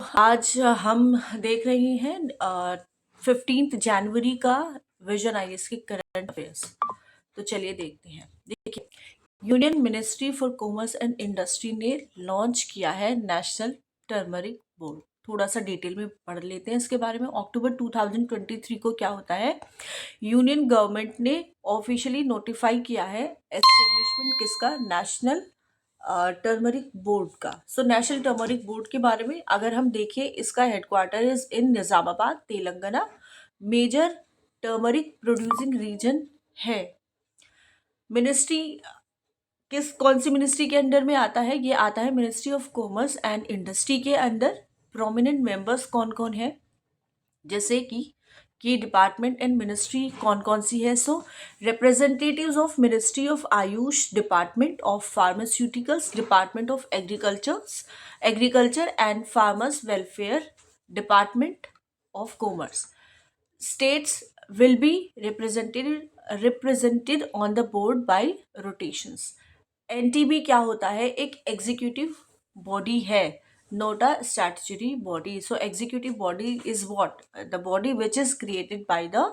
आज हम देख रहे हैं 15 जनवरी का विजन आईएएस के करंट अफेयर्स। तो चलिए देखते हैं। देखिए, union ministry for commerce and industry ने लॉन्च किया है नेशनल टर्मरिक बोर्ड। थोड़ा सा डिटेल में पढ़ लेते हैं इसके बारे में। अक्टूबर 2023 को क्या होता है, यूनियन गवर्नमेंट ने ऑफिशियली नोटिफाई किया है एस्टेब्लिशमेंट किसका, नेशनल टर्मरिक बोर्ड का। सो नेशनल टर्मरिक बोर्ड के बारे में अगर हम देखें, इसका headquarter is in Nizamabad, Telangana. Major turmeric producing region है। मिनिस्ट्री कौन सी मिनिस्ट्री के अंडर में आता है, ये आता है ministry of commerce and industry के अंदर। प्रोमिनेंट मेंबर्स कौन कौन है, जैसे कि डिपार्टमेंट एंड मिनिस्ट्री कौन कौन सी है। So representatives of ministry of AYUSH, department of pharmaceuticals, department of agriculture and farmers welfare, department of commerce. States will be represented on the board by rotations. NTB क्या होता है, एक एग्जीक्यूटिव बॉडी है, not a statutory body. So executive body is what, the body which is created by the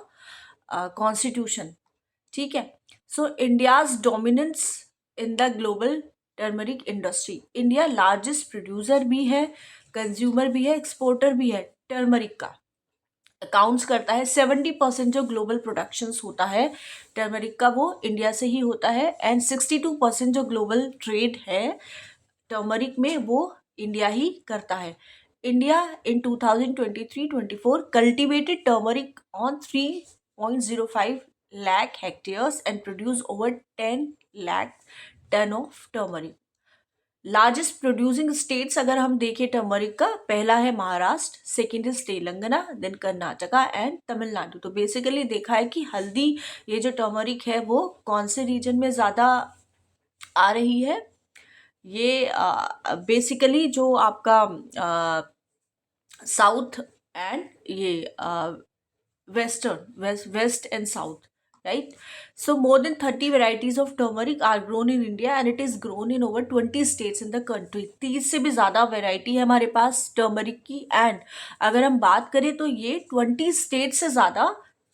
constitution. ठीक है। So India's dominance in the global turmeric industry. India largest producer भी है, consumer भी है, exporter भी है turmeric का। Accounts करता है 70% जो ग्लोबल प्रोडक्शंस होता है टर्मरिक का, वो इंडिया से ही होता है। एंड 62% जो ग्लोबल ट्रेड है टर्मरिक में, वो इंडिया ही करता है। India in 2023-24 cultivated turmeric on 3.05 lakh hectares and produce over 10 lakh ton of turmeric. Largest producing states अगर हम देखें टर्मरिक का, पहला है Maharashtra, second is Telangana, then Karnataka and Tamil Nadu. तो बेसिकली देखा है कि हल्दी, ये जो टर्मरिक है वो कौन से रीजन में ज़्यादा आ रही है। ये बेसिकली जो आपका साउथ एंड ये west and south, right? So more than 30 varieties of turmeric are grown in India and it is grown in over 20 states in the country. 30 से भी ज़्यादा वैरायटी है हमारे पास टर्मरिक की। एंड अगर हम बात करें तो ये 20 स्टेट से ज़्यादा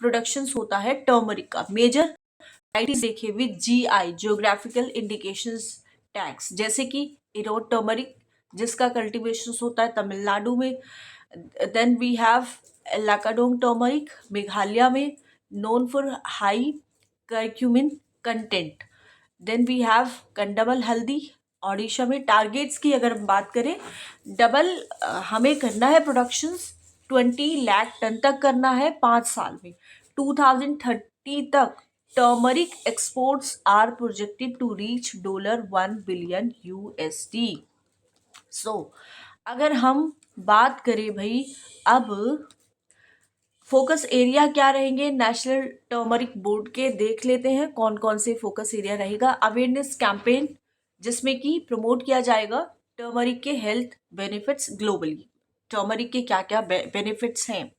प्रोडक्शंस होता है टर्मरिक का। मेजर वैरायटीज देखिए with GI, geographical indications tags, जैसे कि इरोड टर्मरिक जिसका कल्टिवेशन होता है तमिलनाडु में। Then we have Lakadong turmeric Meghalaya में, known for high curcumin content. Then we have कंडावल हल्दी ओडिशा में। टारगेट्स की अगर हम बात करें, डबल हमें करना है प्रोडक्शंस, 20 लाख टन तक करना है 5 साल में। 2030 तक turmeric exports are projected to reach $1 billion USD। सो अगर हम बात करें भाई, अब फोकस एरिया क्या रहेंगे नेशनल टर्मरिक बोर्ड के, देख लेते हैं कौन कौन से फोकस एरिया रहेगा। अवेयरनेस कैंपेन, जिसमें कि प्रमोट किया जाएगा टर्मरिक के हेल्थ बेनिफिट्स ग्लोबली। टर्मरिक के क्या क्या बेनिफिट्स हैं,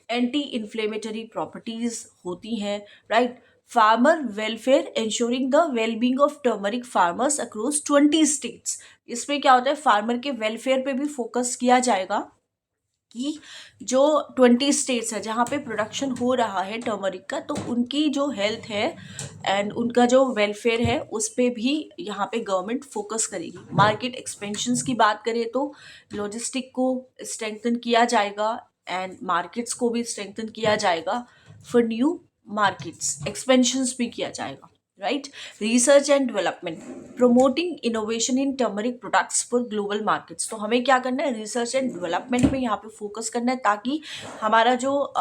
एंटी इन्फ्लेमेटरी प्रॉपर्टीज होती हैं, right. Farmer welfare, ensuring the wellbeing of turmeric farmers across 20 states. इसमें क्या होता है, फार्मर के वेलफेयर पे भी फोकस किया जाएगा कि जो 20 स्टेट्स है जहाँ पे प्रोडक्शन हो रहा है टर्मरिक का, तो उनकी जो हेल्थ है एंड उनका जो वेलफेयर है उस पर भी यहाँ पे गवर्नमेंट फोकस करेगी। मार्केट एक्सपेंशंस की बात करें तो लॉजिस्टिक को स्ट्रेंथन किया जाएगा एंड मार्केट्स को भी स्ट्रेंथन किया जाएगा। फॉर न्यू मार्केट्स एक्सपेंशंस भी किया जाएगा, right. Research and development, promoting innovation in turmeric products for global markets. तो हमें क्या करना है, रिसर्च एंड डेवलपमेंट में यहाँ पे फोकस करना है, ताकि हमारा जो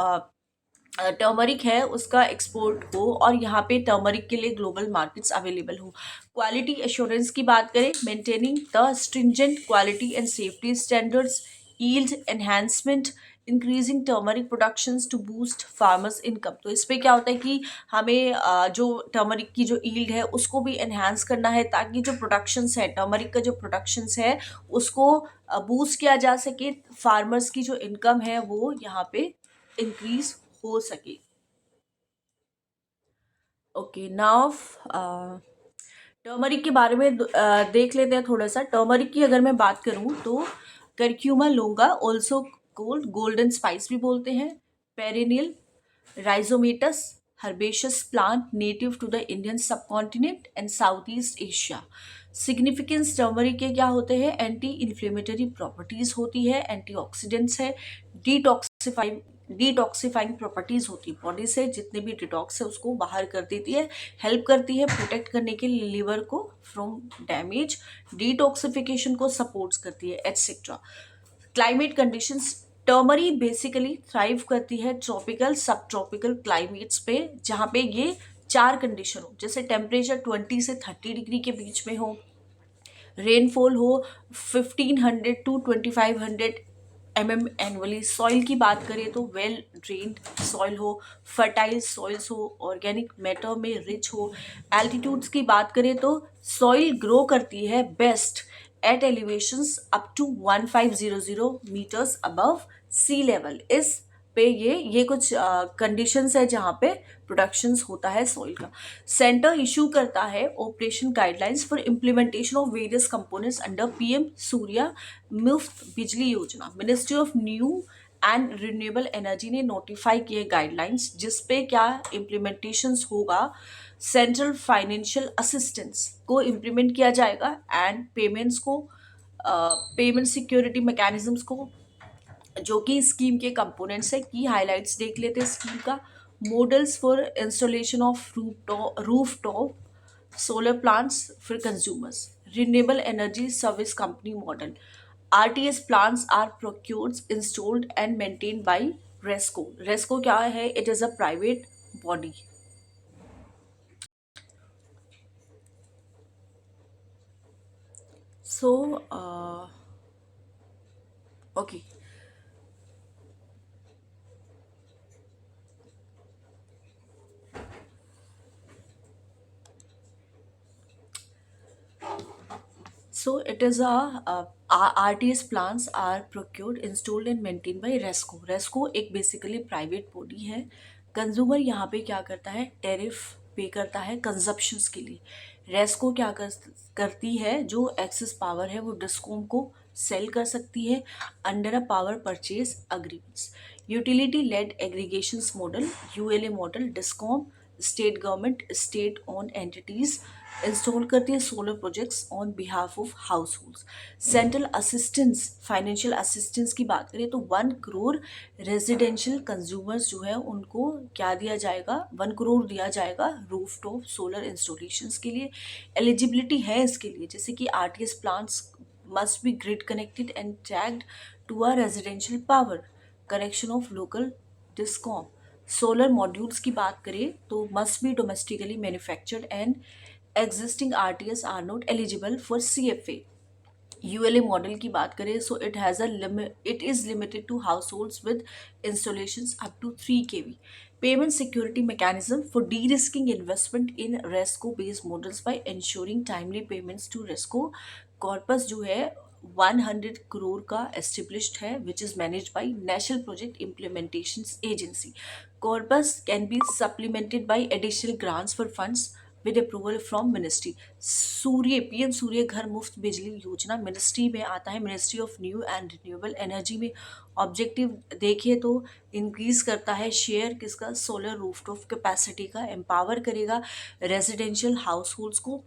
टर्मरिक है उसका एक्सपोर्ट हो और यहाँ पे टर्मरिक के लिए ग्लोबल मार्केट्स अवेलेबल हो। क्वालिटी एश्योरेंस की बात करें, maintaining the stringent quality and safety standards, yield enhancement, increasing turmeric productions to boost farmers income. तो इस पर क्या होता है कि हमें जो टर्मरिक की जो यील्ड है उसको भी एनहांस करना है, ताकि जो प्रोडक्शंस है टर्मरिक का, जो प्रोडक्शंस है उसको बूस्ट किया जा सके, फार्मर्स की जो इनकम है वो यहाँ पे इंक्रीज हो सके। ओके, नाउ टर्मरिक के बारे में देख लेते हैं थोड़ा सा। टर्मरिक की अगर मैं बात करूं तो Curcuma longa also called golden spice भी बोलते हैं। Perennial rhizomatous herbaceous plant native to the Indian subcontinent and Southeast Asia। Significance turmeric के क्या होते हैं? एंटी इन्फ्लेमेटरी प्रॉपर्टीज होती है, एंटीऑक्सीडेंट्स है, डिटॉक्सिफाइंग डिटॉक्सिफाइंग प्रॉपर्टीज होती है, बॉडी से जितने भी डिटॉक्स है उसको बाहर कर देती है, हेल्प करती है प्रोटेक्ट करने के लिए लिवर को फ्रॉम डैमेज, डिटॉक्सिफिकेशन को सपोर्ट्स करती है, etcetera. Climate conditions, turmeric basically thrive करती है ट्रॉपिकल सब ट्रॉपिकल क्लाइमेट्स पे, जहाँ पे ये चार कंडीशन हो, जैसे टेम्परेचर 20 से 30 डिग्री के बीच में हो, रेनफॉल हो 1500 to 2500 एनुअली, सॉइल की बात करें तो वेल ड्रेन्ड सॉइल हो, फर्टाइल सॉइल्स हो, ऑर्गेनिक मैटर में रिच हो। एल्टीट्यूड्स की बात करें तो सॉइल ग्रो करती है best at elevations up to 1500 meters above sea level. इस पे ये कुछ कंडीशंस है जहाँ पे प्रोडक्शंस होता है सॉइल का। सेंटर इशू करता है operation guidelines for implementation of various components under PM Surya मुफ्त Bijli Yojana. Ministry of new and renewable energy ने नोटिफाई किए गाइडलाइंस, जिस पे क्या इम्प्लीमेंटेशंस होगा, सेंट्रल फाइनेंशियल असिस्टेंस को इम्प्लीमेंट किया जाएगा एंड पेमेंट्स को, पेमेंट सिक्योरिटी मैकेनिज्म्स को, जो कि स्कीम के कंपोनेंट्स है। की हाइलाइट्स देख लेते हैं स्कीम का। Models for installation of roof top solar plants for consumers, renewable energy service company model. RTS plants are procured installed and maintain by RESCO. RESCO क्या है? It is a private body. So okay, so it is RTS plants are procured, installed and maintained by रेस्को। रेस्को एक basically private body है। Consumer यहाँ पे क्या करता है? Tariff पे करता है कंजप्शंस के लिए। रेस्को क्या करती है? जो एक्सेस पावर है वो डिस्कॉम को सेल कर सकती है under a power purchase agreements. Utility led aggregations model, ULA model. Discom state government state own entities install करती है solar projects on behalf of house holds. Central assistance, financial assistance की बात करें तो 1 करोड़ रेजिडेंशियल कंज्यूमर्स जो है उनको क्या दिया जाएगा? 1 करोड़ दिया जाएगा रूफ टॉप सोलर इंस्टॉलेशंस के लिए। एलिजिबिलिटी है इसके लिए, जैसे कि RTS plants must be grid connected and tagged to a residential power, correction of local discom। Solar modules की बात करें तो must be domestically manufactured and existing RTS are not eligible for CFA. ULA model की बात करें so it is limited to house holds with installations up to 3 kV। Payment security mechanism for de risking investment in RESCO based models by insuring timely payments to RESCO. Corpus जो है 100 करोड़ का established है which is manage by national project implementation agency. Corpus can be supplemented by additional grants for funds with approval from ministry. Surya PM Surya Ghar Muft Bijli Yojana ministry में आता है, ministry of new and renewable energy में। Objective देखिए तो increase करता है share किसका? Solar rooftop capacity का, एम्पावर करेगा रेजिडेंशियल हाउस होल्ड्स को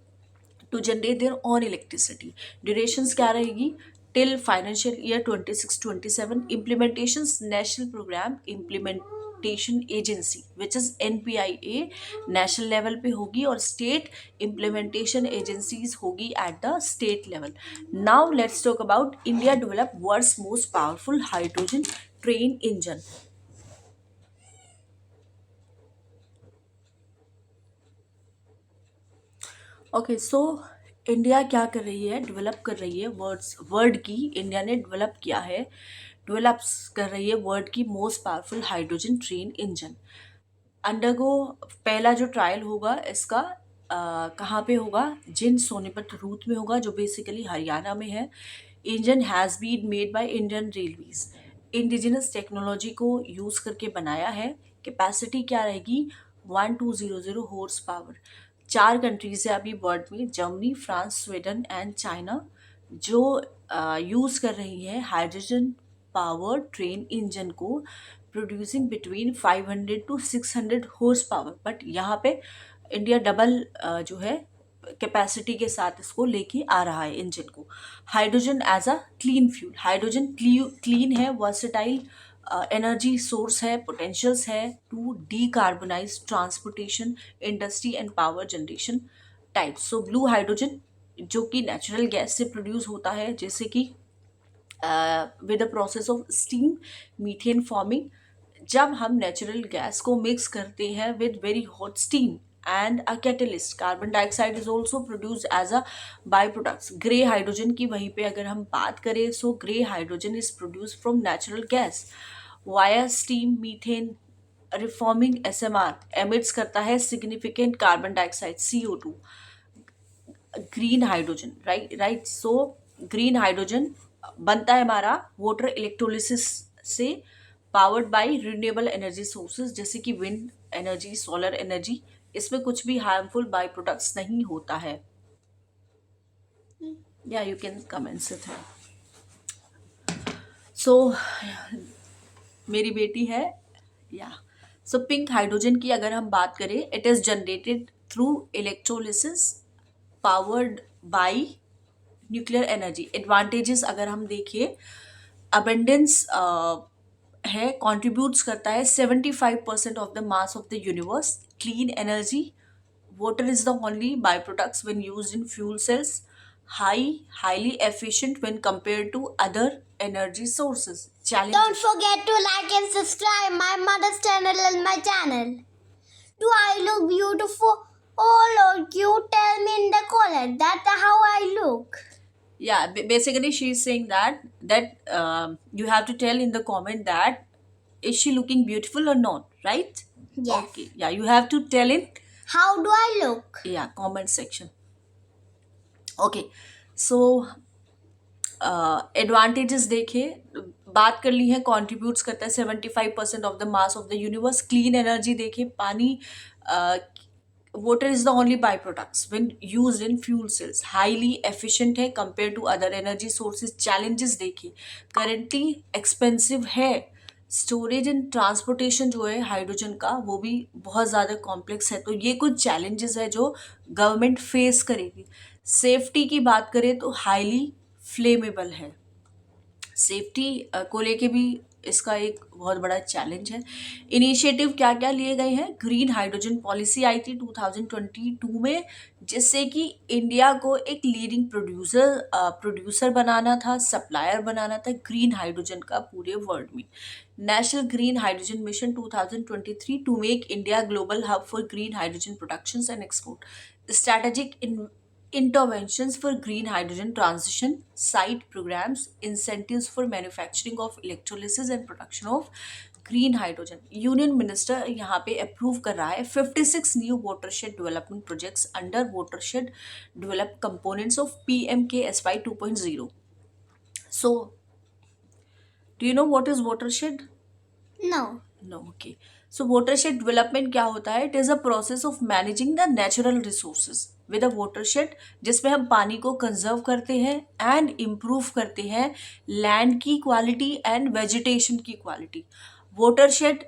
to generate their own electricity. Durations क्या रहेगी? Till financial year 26-27। Implementations national program implementation agency which is NPIA national level पे होगी, और स्टेट इम्प्लीमेंटेशन एजेंसीज होगी at the state level. Now let's talk about India develop world's most powerful hydrogen train engine. Okay, so India क्या कर रही है? Develop कर रही है वर्ल्ड की, इंडिया ने डेवलप किया है, डेवलप कर रही है वर्ल्ड की most powerful hydrogen train engine. Undergo पहला जो ट्रायल होगा इसका कहाँ पे होगा? जिन सोनीपत रूट में होगा, जो बेसिकली हरियाणा में है। Engine has been made by Indian Railways, indigenous technology को यूज़ करके बनाया है। कैपेसिटी क्या रहेगी? 1200 हॉर्स पावर। 4 कंट्रीज है अभी वर्ल्ड में, Germany, France, Sweden and China. जो यूज़ कर रही है हाइड्रोजन पावर ट्रेन इंजन को, producing between 500 to 600 horse power. But यहाँ पे इंडिया डबल जो है कैपेसिटी के साथ इसको लेके आ रहा है इंजन को। Hydrogen as a clean fuel, hydrogen clean है, वर्सेटाइल एनर्जी सोर्स है, पोटेंशियल्स है to decarbonise transportation, industry and power generation types. So blue hydrogen जो कि नेचुरल गैस से प्रोड्यूस होता है, जैसे कि with the process of steam methane forming. जब हम नेचुरल गैस को मिक्स करते हैं with very hot steam and a catalyst, carbon dioxide is also produce as a by products. Grey hydrogen की वहीं पे अगर हम बात करें, so grey hydrogen is produce from natural gas via steam methane reforming. SMR emits करता है significant carbon dioxide CO2। Green hydrogen, right so green hydrogen बनता है हमारा वाटर इलेक्ट्रोलिसिस से, powered by renewable energy sources जैसे कि wind energy, solar energy. इसमें कुछ भी हार्मफुल बाई प्रोडक्ट्स नहीं होता है। या यू कैन कमेंट्स इट है। सो मेरी बेटी है या सो पिंक हाइड्रोजन की अगर हम बात करें, it is generated through electrolysis powered by nuclear energy. Advantages अगर हम देखें, अबेंडेंस है, कंट्रीब्यूट्स करता है 75% of the mass of the universe. Clean energy, water is the only byproducts when used in fuel cells, highly efficient when compared to other energy sources. Challenges. Don't forget to like and subscribe my mother's channel and my channel. Do I look beautiful? Oh Lord, you tell me in the comment. That's how I look. Yeah, basically she is saying that you have to tell in the comment that is she looking beautiful or not, right? Yes. Okay, yeah, you have to tell in How do I look? yeah comment section. Okay, so advantages देखे, बात कर ली है, contributes करता है 75% of the mass of the universe. Clean energy देखे, पानी, water is the only by products when used in fuel cells, highly efficient है compare to other energy sources. Challenges देखे, करेंटली एक्सपेंसिव है, स्टोरेज एंड ट्रांसपोर्टेशन जो है hydrogen का वो भी बहुत ज़्यादा कॉम्प्लेक्स है। तो ये कुछ चैलेंजेस है जो गवर्नमेंट फेस करेगी। सेफ्टी की बात करें तो हाईली फ्लेमेबल है, सेफ्टी को लेके भी इसका एक बहुत बड़ा चैलेंज है। इनिशिएटिव क्या क्या लिए गए हैं, ग्रीन हाइड्रोजन पॉलिसी आई थी 2022 में, जिससे कि इंडिया को एक लीडिंग प्रोड्यूसर बनाना था, सप्लायर बनाना था ग्रीन हाइड्रोजन का पूरे वर्ल्ड में। National Green Hydrogen Mission 2023 to make India global hub for green hydrogen production and export. Strategic interventions for green hydrogen transition, site programs, incentives for manufacturing of electrolysis and production of green hydrogen. Union minister यहाँ पे approve कर रहा है 56 new watershed development projects under watershed develop components of PMKSY 2.0। So do you know what is watershed? No. No, okay. So watershed development क्या होता है? It is a process of managing the natural resources with a watershed, जिसमें हम पानी को conserve करते हैं and improve करते हैं लैंड की क्वालिटी एंड वेजिटेशन की क्वालिटी। वाटरशेड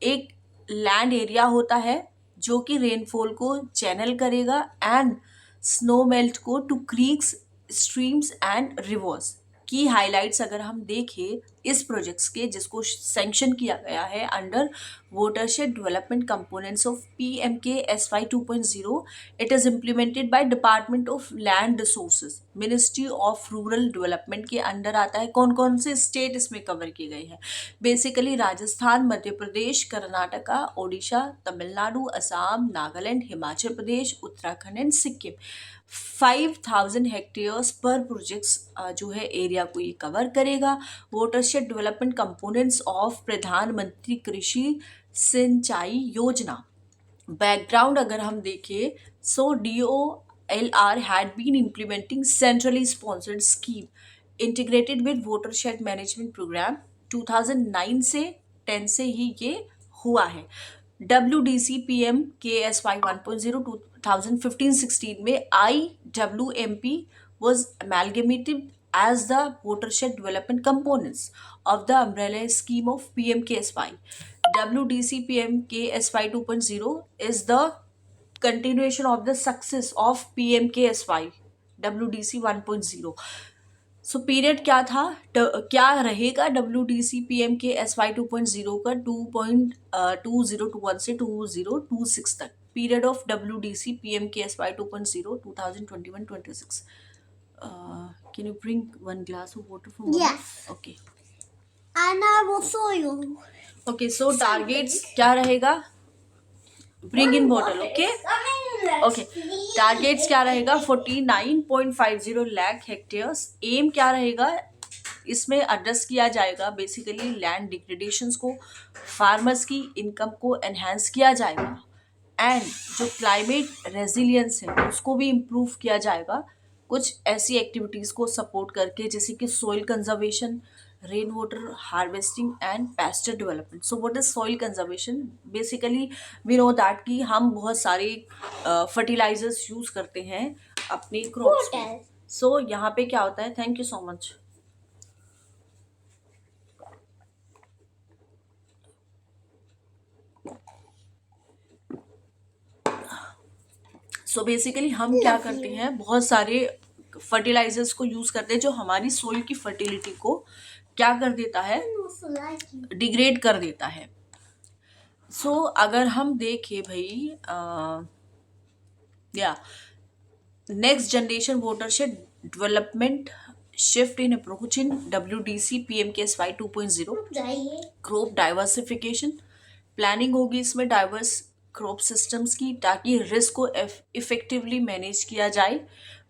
एक लैंड एरिया होता है जो कि रेनफॉल को चैनल करेगा एंड स्नो मेल्ट को to creeks, streams and rivers. की हाइलाइट्स अगर हम देखें इस प्रोजेक्ट्स के, जिसको सैंक्शन किया गया है under watershed development components of PMKSY 2.0, it is implemented by department of land resources, ministry of rural development के अंडर आता है। कौन कौन से स्टेट इसमें कवर किए गए हैं? Basically Rajasthan, Madhya Pradesh, Karnataka, Odisha, Tamil Nadu, Assam, Nagaland, Himachal Pradesh, Uttarakhand and Sikkim. 5000 hectares पर प्रोजेक्ट्स जो है एरिया को ये कवर करेगा। वाटरशेड डेवलपमेंट कंपोनेंट्स ऑफ प्रधानमंत्री कृषि सिंचाई योजना। बैकग्राउंड अगर हम देखें, so DOLR had been implementing centrally sponsored scheme integrated with watershed management programme 2009 से 10 से ही ये हुआ है। WDC PMKSY 1.0 2015-16 में IWMP was amalgamated as the watershed development components of the umbrella scheme of PMKSY. WDC PMKSY 2.0 is the continuation of the success of PMKSY WDC 1.0. So period क्या था, क्या रहेगा W D C P M K S Y 2.0 का 2.2021 से 2026 तक, period of W D C P M K S Y 2.0 2021-26. Can you bring one glass of water for me? Yes. Okay. And I will show you. Okay, so targets क्या रहेगा? Bring in bottle, okay? Okay, targets क्या रहेगा? 49.50 lakh hectares. M क्या रहेगा? इसमें address किया जाएगा basically land डिग्रेडेशंस को, फार्मर्स की इनकम को एनहांस किया जाएगा, एंड जो क्लाइमेट रेजिलियंस है उसको भी इम्प्रूव किया जाएगा कुछ ऐसी एक्टिविटीज़ को सपोर्ट करके, जैसे कि soil conservation, rain water harvesting and pasture development. So what is soil conservation? Basically we know that कि हम बहुत सारे फर्टिलाइजर्स यूज़ करते हैं अपनी क्रॉप्स में. सो यहाँ पे क्या होता है, thank you so much. So basically हम क्या करते हैं, बहुत सारे फर्टिलाइजर्स को यूज़ करते हैं जो हमारी सोइल की फर्टिलिटी को क्या कर देता है, डिग्रेड कर देता है. सो अगर हम देखें भाई, या next generation watershed development shift in approach in WDC PMKSY 2.0. Crop diversification planning होगी इसमें डाइवर्स क्रॉप सिस्टम्स की, ताकि रिस्क को इफेक्टिवली मैनेज किया जाए.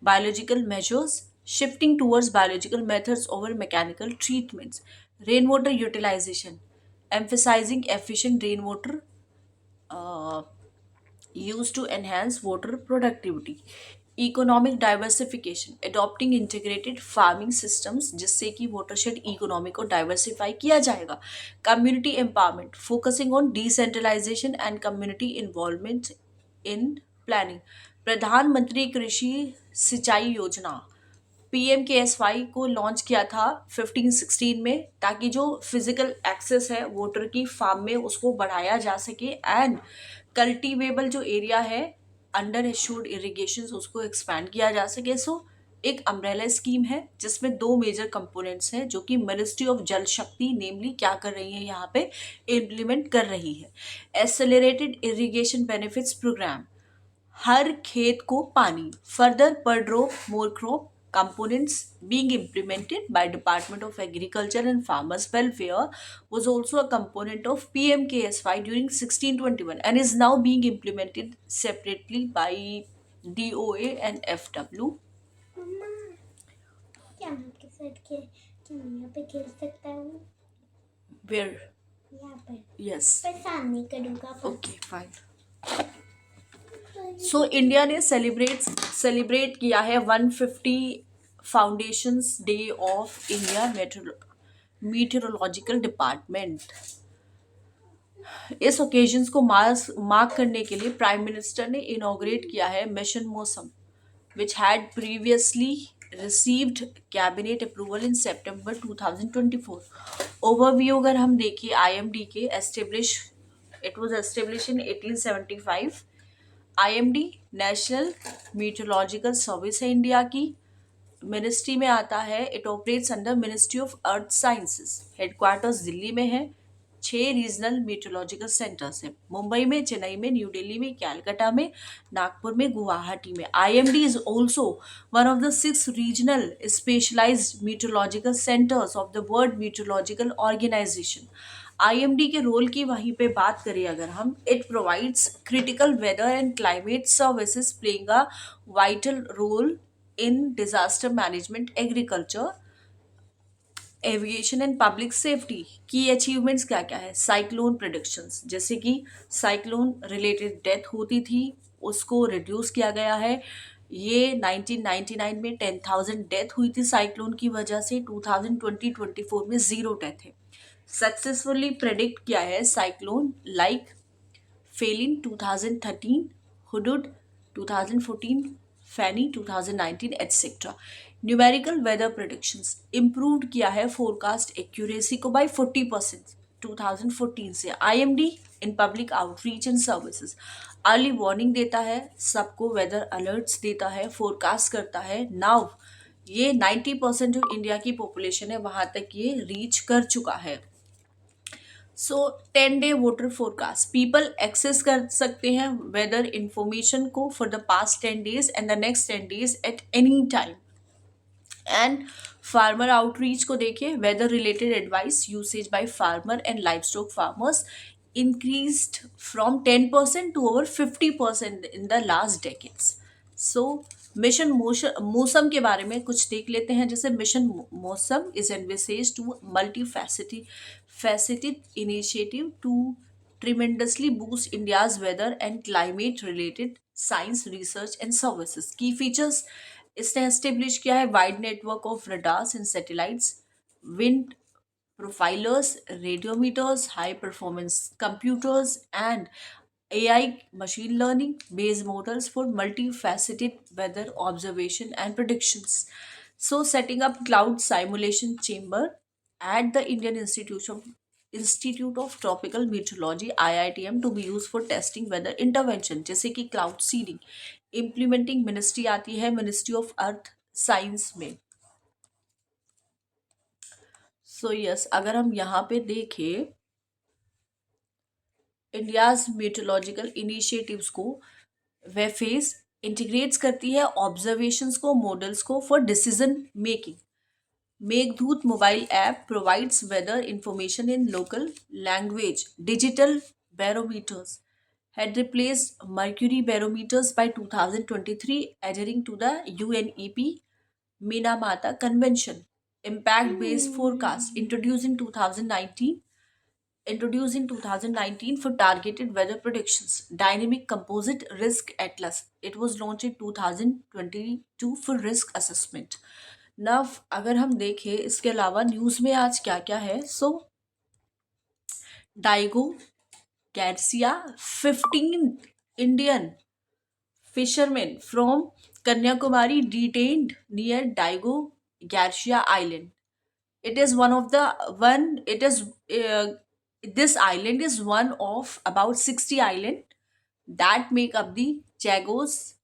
Biological measures shifting towards biological methods over mechanical treatments. Rain water utilisation emphasizing efficient rainwater used to enhance water productivity. Economic diversification adopting integrated farming systems जिससे कि watershed economy को diversify किया जाएगा. Community empowerment focusing on decentralisation and community involvement in planning. Pradhan Mantri Krishi सिंचाई योजना PMKSY को launch किया था 15-16 में, ताकि जो फिजिकल एक्सेस है वाटर की फार्म में उसको बढ़ाया जा सके, एंड कल्टीवेबल जो एरिया है अंडर एश्योर्ड इरिगेशन उसको एक्सपैंड किया जा सके. सो एक अम्ब्रेला स्कीम है जिसमें दो मेजर कंपोनेंट्स हैं जो कि मिनिस्ट्री ऑफ जल शक्ति नेमली क्या कर रही है, यहाँ पे इम्प्लीमेंट कर रही है. एसेलरेटेड इरिगेशन बेनिफिट्स प्रोग्राम, हर खेत को पानी, फर्दर पर drop more crop components being implemented by Department of Agriculture and Farmers Welfare was also a component of PMKSY during 1621 and is now being implemented separately by DOA and FW. क्या मैं आपके साथ क्या मैं यहाँ पे खेल सकता हूँ? Where? यहाँ पर. Yes. परेशान नहीं करूँगा. Okay, fine. सो इंडिया ने सेलिब्रेट किया है 150 foundations day of India meteorological department. इस ओकेजन्स को मार्क करने के लिए प्राइम मिनिस्टर ने इनॉग्रेट किया है मिशन मौसम, which had previously received cabinet approval in September 2024. Overview अगर हम देखें IMD के it was established in 1875. IMD national meteorological service है इंडिया की, मिनिस्ट्री में आता है. It operates under ministry of earth sciences. Headquarters Delhi में है. 6 रीजनल मीटरोलॉजिकल सेंटर्स हैं, मुंबई में, चेन्नई में, न्यू दिल्ली में, कैलकाटा में, नागपुर में, गुवाहाटी में. IMD is also one of the 6 regional specialised meteorological centres of the world meteorological organisation. IMD के रोल की वहीं पे बात करें अगर हम, it provides critical weather and climate services playing a vital role in disaster management, agriculture, aviation and public safety. की achievements क्या क्या है? साइक्लोन प्रिडिक्शंस, जैसे कि साइक्लोन रिलेटेड डेथ होती थी उसको रिड्यूस किया गया है. ये 1999 में 10,000 डेथ हुई थी साइक्लोन की वजह से. 2020-24 में 0 डेथ है. सक्सेसफुली प्रेडिक्ट किया है cyclone like Phailin 2013, Hudhud 2014, Fani 2019 etcetera. Numerical weather predictions improve किया है फोरकास्ट एक्यूरेसी को बाय 40% 2014 से। IMD in public outreach and services early warning देता है, सबको वेदर अलर्ट्स देता है, फोरकास्ट करता है। नाउ ये 90% जो इंडिया की पॉपुलेशन है वहां तक ये रीच कर चुका है। So 10 day weather forecast people access कर सकते हैं वेदर इंफॉर्मेशन को for the past 10 days and the next 10 days at any time. And farmer outreach को देखिए, weather related advice usage by farmer and livestock farmers increased from 10% to over 50% in the last decades. So mission मौसम के बारे में कुछ देख लेते हैं। जैसे mission Mausam is envisages to multi faceted initiative to tremendously boost India's weather and climate related science research and services. Key features इसने एस्टेब्लिश किया है wide network of radars and satellites, wind profilers, radiometers, high performance computers, and AI machine learning based models for multifaceted weather observation and predictions. So, setting up cloud simulation chamber at the Institute of Tropical Meteorology IITM to be used for testing weather intervention, जैसे कि cloud seeding, implementing ministry आती है ministry of earth science में। So yes, अगर हम यहाँ पे देखें इंडियाज मेट्रोलॉजिकल इनिशिएटिव्स को, वे फेस इंटीग्रेट्स करती है ऑब्जर्वेशंस को, मॉडल्स को for decision making. Meghdoot mobile app provides weather information in local language. Digital barometers had replaced mercury barometers by 2023 adhering to the UNEP Minamata Convention. Impact based forecast introduced in 2019 for targeted weather predictions. Dynamic composite risk atlas, it was launched in 2022 for risk assessment. Now अगर हम देखें इसके अलावा news में आज क्या क्या है, सो डाइगो गैर्सिया 15 Indian fishermen from Kanyakumari detained near Daigo Garcia Island. It is one of the one. It is this island is one of about 60 islands that make up the Chagos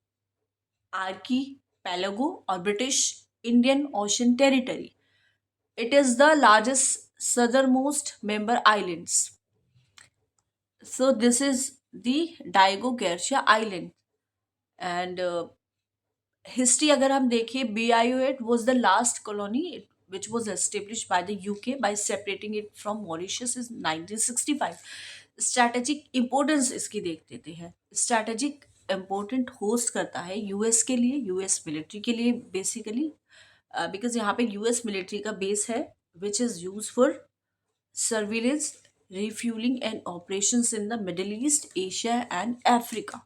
archipelago or British Indian Ocean Territory. It is the largest southernmost member islands. So this is the Daigo Garcia Island, and history अगर हम देखें, BIO8 was the last colony which was established by the UK by separating it from Mauritius in 1965. Strategic importance इसकी देख लेते हैं। Strategic important host करता है US के लिए, यूएस मिलिट्री के लिए बेसिकली, बिकॉज यहाँ पे यूएस मिलिट्री का बेस है which is use for surveillance, refueling, and operations in the Middle East, Asia, and Africa.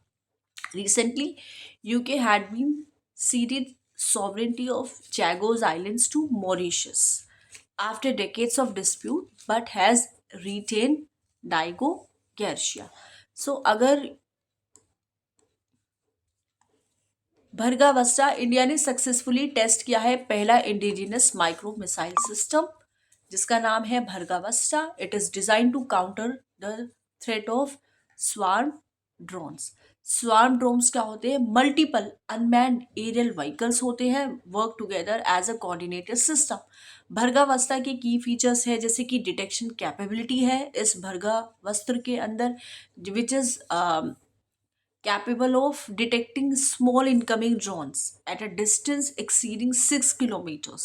Recently, UK had been ceded sovereignty of Chagos Islands to Mauritius after decades of dispute, but has retained Daigo Garcia. So, अगर भर्गावस्टा, India ने successfully test किया है पहला indigenous micro missile system जिसका नाम है Bhargavastra. It is design to counter the threat of swarm drones. Swarm drones क्या होते हैं? मल्टीपल अनमैन्ड एरियल व्हीकल्स होते हैं, work together as a coordinated system. Bhargavastra के की फीचर्स है जैसे कि डिटेक्शन कैपेबिलिटी है इस भर्गावस्त्र के अंदर, which is capable of detecting small incoming drones at a distance exceeding 6 kilometers.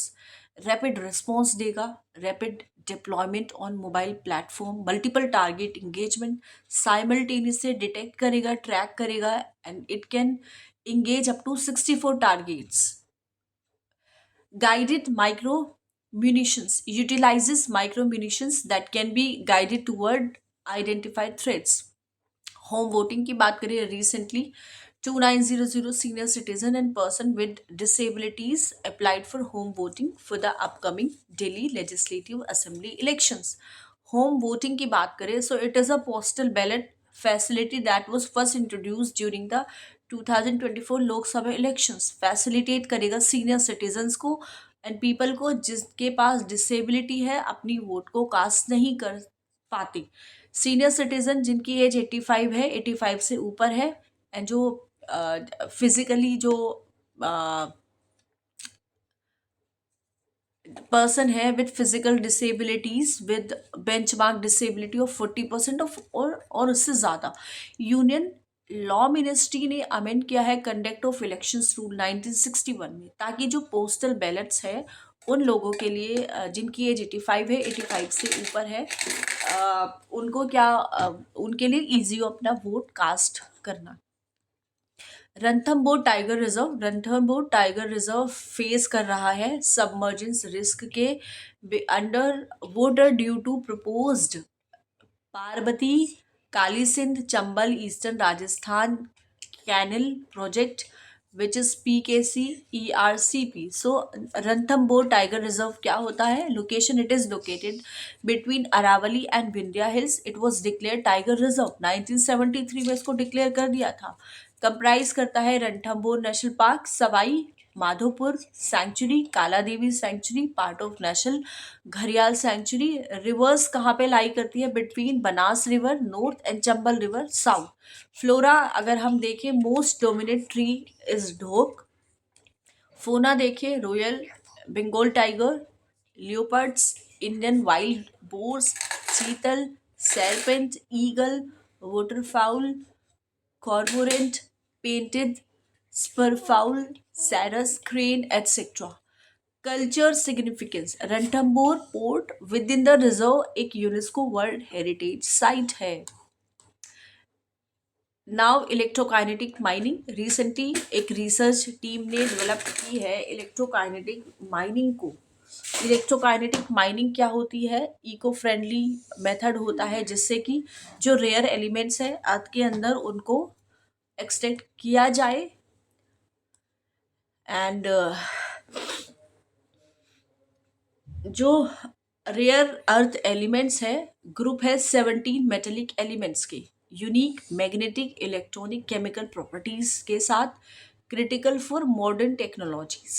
Rapid response देगा, rapid deployment on mobile platform, multiple target engagement, simultaneously detect करेगा, track करेगा, and it can engage up to 64 targets. Guided micro munitions utilizes micro munitions that can be guided toward identified threats. Home voting की बात करें, recently 2900 senior citizen and person with disabilities applied for home voting for the upcoming Delhi legislative assembly elections. Home voting की बात करें, so it is a postal ballot facility that was first introduced during the 2024 Lok Sabha elections facilitate करेगा senior citizens को and people को जिसके पास disability है अपनी vote को कास्ट नहीं कर पाते। सीनियर सिटीजन जिनकी एज 85 है, 85 से ऊपर है एंड जो फिजिकली जो पर्सन है with physical disabilities with benchmark disability of 40% of और उससे ज़्यादा। यूनियन लॉ मिनिस्ट्री ने अमेंड किया है कंडक्ट ऑफ इलेक्शंस रूल 1961 में, ताकि जो पोस्टल बैलेट्स है उन लोगों के लिए जिनकी एज 85 है, 85 से ऊपर है, उनको क्या उनके लिए ईजी हो अपना वोट कास्ट करना। रणथंभौर टाइगर रिजर्व फेस कर रहा है सबमर्जेंस रिस्क के under water due to proposed Parvati Kalisindh Chambal eastern Rajasthan canal project which is PKC ERCP। So Ranthambore tiger reserve क्या होता है? Location, it is located between Aravalli and Vindhya hills. It was declare tiger reserve 1973 में इसको declare कर दिया था। कंप्राइज करता है Ranthambore national park, Sawai Madhopur sanctuary, Kala Devi sanctuary, part of national घड़ियाल सेंचुरी। रिवर्स कहाँ पे लाई करती है? Between Banas river north and Chambal river south. Flora अगर हम देखें, most dominant tree is dhok. Fauna देखें, royal Bengal tiger, leopards, Indian wild boars, chital, serpent, eagle, waterfowl, cormorant, painted spurfowl, sarus, crane, etc. Culture significance, Ranthambore fort with in the reserve एक UNESCO world heritage site है। Now electrokinetic mining, recently एक research team ने develop की है electrokinetic mining को। Electrokinetic mining क्या होती है? इको फ्रेंडली मेथड होता है जिससे कि जो रेयर एलिमेंट्स है अर्थ के अंदर उनको एक्सट्रैक्ट किया जाए एंड जो रेयर अर्थ एलिमेंट्स है ग्रुप है 17 मेटेलिक एलिमेंट्स के unique magnetic electronic chemical properties के साथ, critical for modern technologies.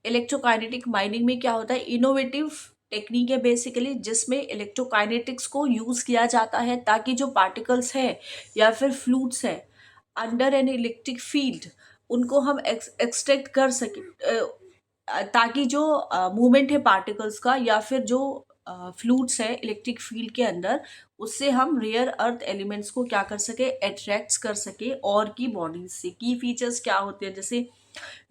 Electrokinetic mining में क्या होता है? इनोवेटिव टेक्निक है बेसिकली, जिसमें इलेक्ट्रोकाइनेटिक्स को यूज़ किया जाता है ताकि जो पार्टिकल्स है या फिर फ्लूइड्स है अंडर एन इलेक्ट्रिक फील्ड उनको हम एक्सट्रैक्ट कर सकें, ताकि जो मूवमेंट है पार्टिकल्स का या फिर जो फ्लूइड्स है इलेक्ट्रिक फील्ड के अंदर, उससे हम रेयर अर्थ एलिमेंट्स को क्या कर सके? अट्रैक्ट कर सके और की बॉडीज से। की फीचर्स क्या होते हैं? जैसे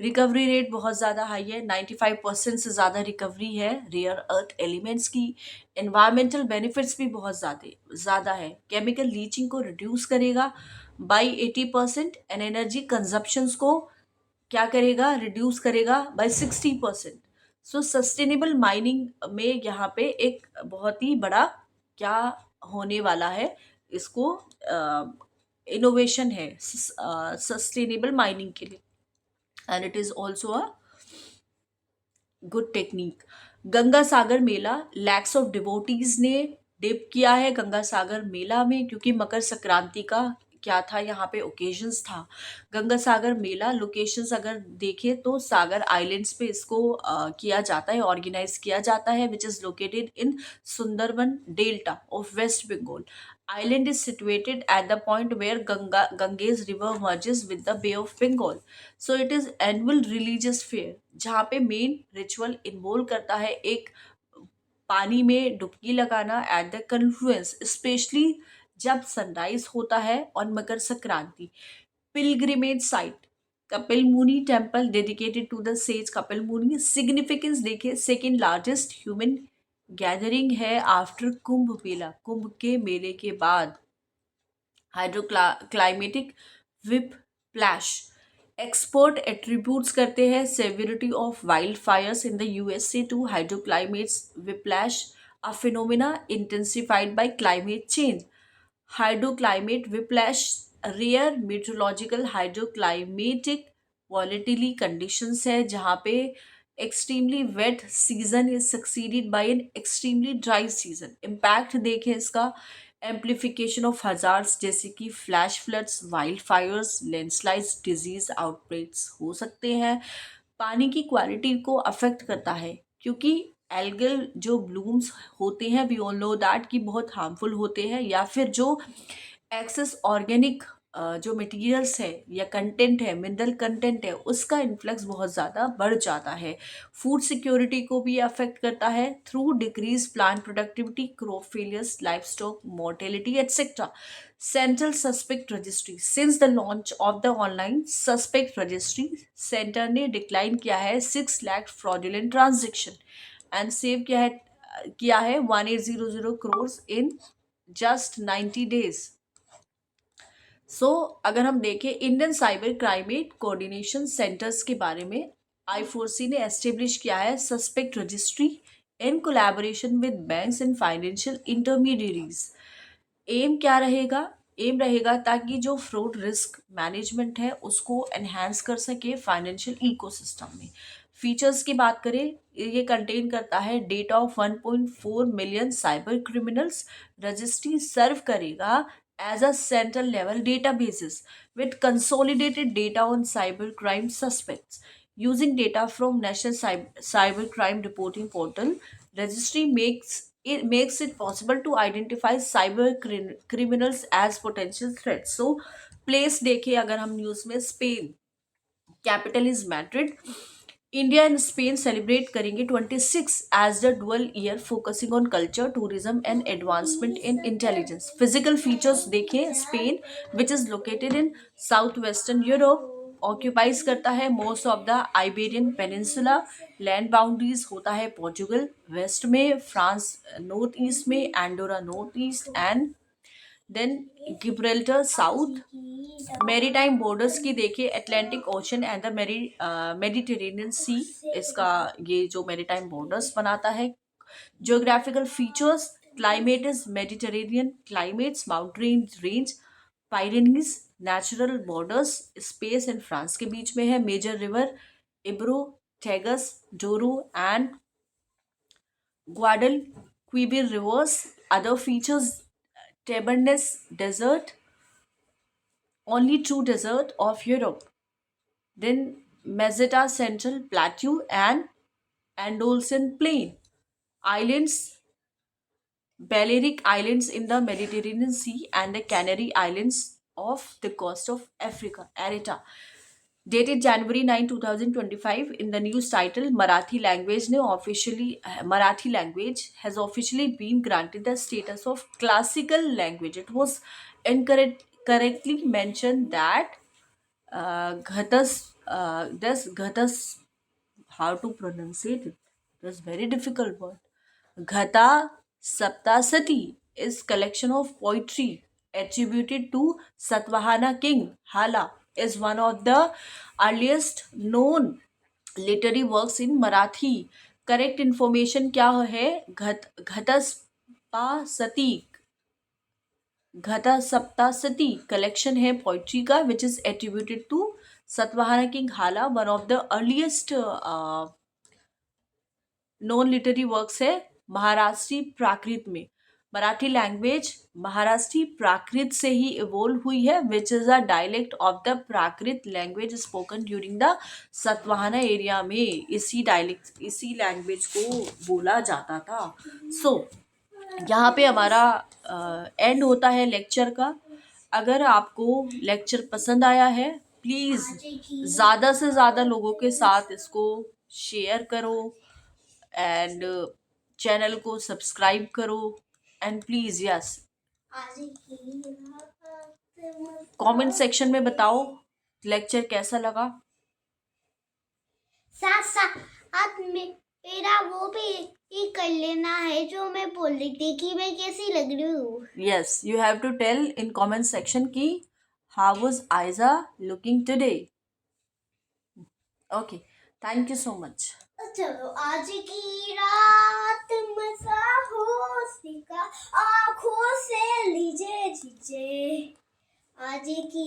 रिकवरी रेट बहुत ज़्यादा हाई है, 95% से ज़्यादा रिकवरी है रेयर अर्थ एलिमेंट्स की। एनवायरमेंटल बेनिफिट्स भी बहुत ज़्यादा है, केमिकल लीचिंग को रिड्यूस करेगा बाई 80% एंड एनर्जी कंजप्शंस को क्या करेगा? रिड्यूस करेगा बाय 60%। सो सस्टेनेबल माइनिंग में यहाँ पे एक बहुत ही बड़ा क्या होने वाला है, इसको इनोवेशन है सस्टेनेबल माइनिंग के लिए and it is also a good technique. Ganga Sagar Mela, lakhs of devotees ने डिप किया है गंगा सागर मेला में, क्योंकि मकर संक्रांति का क्या था यहाँ पे ओकेजन्स था। गंगा सागर मेला लोकेशंस अगर देखें तो सागर आइलैंड्स पे इसको किया जाता है, ऑर्गेनाइज किया जाता है, which is located in Sundarban delta of West Bengal. Island is situated at the point where Ganges river merges with the Bay of Bengal. So it is annual religious fair जहाँ पे मेन रिचुअल इन्वॉल्व करता है एक पानी में डुबकी लगाना at the confluence, specially जब सनराइज होता है और Makar Sankranti. Pilgrimage site, Kapil Muni temple dedicated to the sage Kapil Muni. Significance देखिए, सेकेंड लार्जेस्ट ह्यूमन गैदरिंग है आफ्टर कुंभ मेला, कुंभ के मेले के बाद। Hydroclimatic whiplash, expert attributes करते हैं severity of wild fires in the USA to hydroclimates whiplash, a phenomena intensified by climate change. Hydroclimate whiplash rare meteorological hydroclimatic वॉलेटिली conditions है जहाँ पे extremely wet season is succeeded by an extremely dry season. Impact देखें इसका, amplification of hazards जैसे कि flash floods, wild fires, landslides, disease outbreaks हो सकते हैं। पानी की क्वालिटी को अफेक्ट करता है क्योंकि एल्गल जो ब्लूम्स होते हैं, वी ऑल नो दैट कि बहुत हार्मफुल होते हैं, या फिर जो एक्सेस ऑर्गेनिक जो मटेरियल्स है या कंटेंट है, मिनरल कंटेंट है, उसका इन्फ्लक्स बहुत ज़्यादा बढ़ जाता है। फूड सिक्योरिटी को भी अफेक्ट करता है through decrease plant productivity, crop failures, life stock mortality etcetera. Central suspect registry, since the launch of the online suspect registry, centre ने डिक्लाइन किया है 6 lakh fraudulent transaction and save किया है 1800 crores इन जस्ट 90 days। अगर हम देखें Indian cyber crime coordination centres के बारे में, I4C ने एस्टेब्लिश किया है suspect registry in collaboration with banks and financial intermediaries. एम क्या रहेगा? एम रहेगा ताकि जो फ्रॉड रिस्क मैनेजमेंट है उसको एनहांस कर सके फाइनेंशियल इकोसिस्टम में। फीचर्स की बात करें, ये कंटेन करता है data of 1.4 million cyber criminals. Registry serve करेगा as a central level databases with consolidated data on cybercrime suspects. Using data from National Cybercrime Reporting Portal, registry makes it possible to identify criminals as potential threats. So, place देखें अगर हम news में, Spain capital is Madrid. India and Spain celebrate करेंगे 26 as the dual year focusing on culture, tourism and advancement in intelligence. Physical features देखें, Spain which is located in south western Europe occupies करता है most of the Iberian peninsula. Land boundaries होता है Portugal west में, France north east में, Andorra north east and then Gibraltar south. Maritime borders की देखिए, Atlantic ocean and the Mediterranean sea, इसका ये जो मेरीटाइम बॉर्डर्स बनाता है। Geographical features, climate is Mediterranean climates, mountain range, Pyrenees, natural borders Spain and France के बीच में है। Major river Ebro, Tagus, Douro and Guadalquivir rivers. Other features, Tabernes Desert, only true desert of Europe. Then Meseta Central Plateau and Andolsen Plain. Islands, Balearic Islands in the Mediterranean Sea and the Canary Islands off the coast of Africa. Areta. Dated January 9, 2025, in the news title, Marathi language has officially been granted the status of classical language. It was correctly mentioned that Ghatas, how to pronounce it? That's very difficult word. Ghatha Saptasati is collection of poetry attributed to Satvahana king. Hala is one of the earliest known literary works in Marathi. Correct information क्या है? घटा सप्तासती collection है poetry का which is attributed to Satavahana king Hala, one of the earliest non literary works है महाराष्ट्री प्राकृत में। Marathi language Maharashtri Prakrit से ही evolve हुई है which is a dialect of the Prakrit language spoken during the Satavahana area में। इसी लैंग्वेज को बोला जाता था। यहाँ पे हमारा एंड होता है लेक्चर का। अगर आपको लेक्चर पसंद आया है, प्लीज़ ज़्यादा से ज़्यादा लोगों के साथ इसको शेयर करो एंड चैनल को सब्सक्राइब करो and please yes comment section में बताओ लेक्चर कैसा लगा। साथ साथ मेरा वो भी कर लेना है जो मैं बोल रही थी कि मैं कैसी लग रही हूँ। Yes, you have to tell in comment section की how was Aiza looking today. Okay, thank you so much. चलो, आज की रात मजा हो सिका आँखों से लीजिए आज की